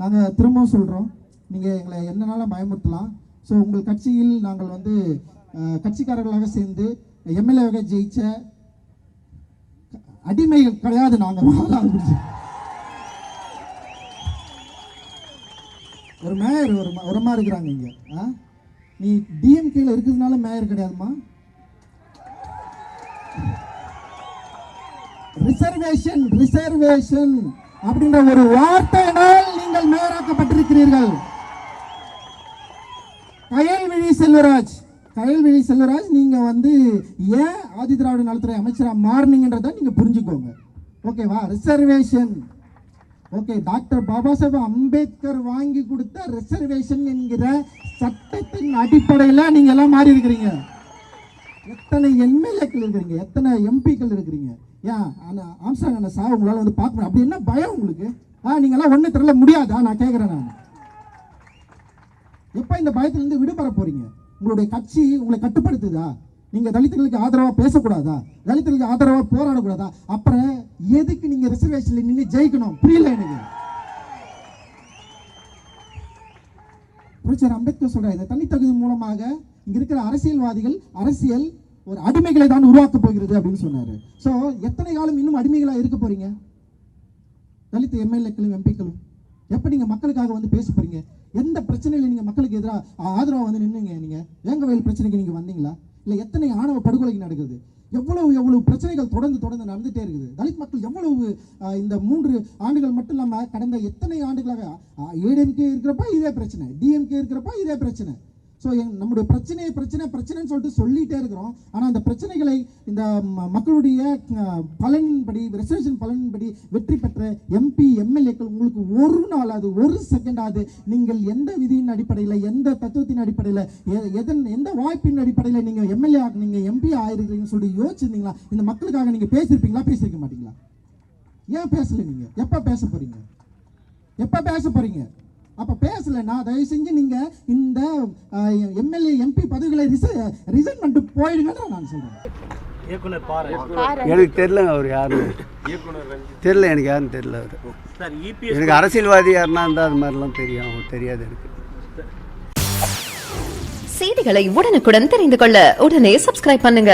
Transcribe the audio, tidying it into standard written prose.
நாங்கள் திரும்பவும் சொல்கிறோம், நீங்கள் எங்களை என்னனாலும் பயமுறுத்தலாம். ஸோ உங்கள் கட்சியில் நாங்கள் வந்து கட்சிக்காரர்களாக சேர்ந்து எம்எல்ஏவாக ஜெயிச்ச அடிமைகள் கிடையாது. நாங்கள் ஒரு மேயர் ஒரு மாதிரி இருக்கிறாங்க இங்கே. நீ டிஎம்கேல இருக்கிறதுனால மேயர் கிடையாதுமா. ரிசர்வேஷன் ரிசர்வேஷன் அப்படின்ற ஒரு வார்த்தையினால் நீங்கள் மேயராக்கப்பட்டிருக்கிறீர்கள். கயல்விழி செல்வராஜ் நீங்க வந்து ஏன் ஆதி திராவிட நலத்துறை அமைச்சரா மாறினீங்கன்றத நீங்க புரிஞ்சுக்கோங்க. ஓகேவா? Reservation okay, doctor Baba Saheb Ambedkar வாங்கி கொடுத்த ரிசர்வேஷன் என்கிற சட்டத்தின் அடிப்படையில் நீங்க எல்லாம் மாறி இருக்கிறீங்க. எத்தனை எம்எல்ஏக்கள் இருக்கிறீங்க, எத்தனை எம்பிக்கள் இருக்கிறீங்க. ஏன் ஆம்ஸ்ட்ராங் அண்ணா சார் உங்களால் வந்து பார்க்க முடியும், அப்படி என்ன பயம் உங்களுக்கு? நீங்களாம் ஒன்றும் தெரியல முடியாதா? நான் கேட்குறேன், நான் எப்போ இந்த பயத்திலிருந்து விடுபட போறீங்க? உங்களுடைய கட்சி உங்களை கட்டுப்படுத்துதா? நீங்க தலித்துகளுக்கு ஆதரவா பேசக்கூடாதா? தலித்துகளுக்கு ஆதரவா போராடக்கூடாதா? அப்புறம் எதுக்கு நீங்க ரிசர்வேஷன்ல நின்று ஜெயிக்கணும்? புரியல எனக்கு. புரட்சியாளர் அம்பேத்கர் சொல்ற இந்த தனித்தகுதி மூலமாக இங்க இருக்கிற அரசியல்வாதிகள் அரசியல் ஒரு அடிமைகளை தான் உருவாக்க போகிறது அப்படின்னு சொன்னாரு. சோ எத்தனை காலம் இன்னும் அடிமைகளா இருக்க போறீங்க? தலித் எம்எல்ஏக்களும் எம்பிக்களும் எப்ப நீங்க மக்களுக்காக வந்து பேச போறீங்க? எந்த பிரச்சனையில நீங்க மக்களுக்கு எதிராக ஆதரவா வந்து நின்னுங்க? நீங்க வேங்கவயல் பிரச்சனைக்கு நீங்க வந்தீங்களா? இல்ல எத்தனை ஆணவ படுகொலைக்கு நடக்குது? எவ்வளவு பிரச்சனைகள் தொடர்ந்து நடந்துட்டே இருக்குது. தலித் மக்கள் எவ்வளவு இந்த 3 ஆண்டுகள் மட்டும் இல்லாம கடந்த எத்தனை ஆண்டுகளாக ஏடிஎம்கே இருக்கிறப்ப இதே பிரச்சனை, டிஎம்கே இருக்கிறப்ப இதே பிரச்சனை. ஸோ நம்முடைய பிரச்சனைன்னு சொல்லிட்டு சொல்லிட்டே இருக்கிறோம். ஆனால் அந்த பிரச்சனைகளை இந்த மக்களுடைய பலனின்படி, ரிசர்வேஷன் பலனின்படி வெற்றி பெற்ற எம்பி எம்எல்ஏக்கள் உங்களுக்கு ஒரு நாள் அது ஒரு செகண்டாவது நீங்கள் எந்த விதியின் அடிப்படையில், எந்த தத்துவத்தின் அடிப்படையில், எந்த வாய்ப்பின் அடிப்படையில் நீங்கள் எம்எல்ஏ நீங்கள் எம்பி ஆயிருக்கிறீங்கன்னு சொல்லி யோசிச்சிருந்தீங்களா? இந்த மக்களுக்காக நீங்கள் பேசியிருக்க மாட்டீங்களா? ஏன் பேசல? நீங்கள் எப்போ பேச போறீங்க? அப்ப பேசலன்னா தயவு செஞ்சு நீங்க இந்த எம்எல்ஏ எம்பி பதவிகளை ரிசைன் பண்ணிட்டு போயிடுங்கன்னு நான் சொல்றேன். எனக்கு தெரியல அவர் யாரு தெரியல, எனக்கு யாருன்னு தெரியல. அவர் எனக்கு அரசியல்வாதி யாருன்னா இருந்தால் அது மாதிரிலாம் தெரியும், அவர் தெரியாது எனக்கு. செய்திகளை உடனுக்குடன் தெரிந்து கொள்ள உடனே சப்ஸ்கிரைப் பண்ணுங்க.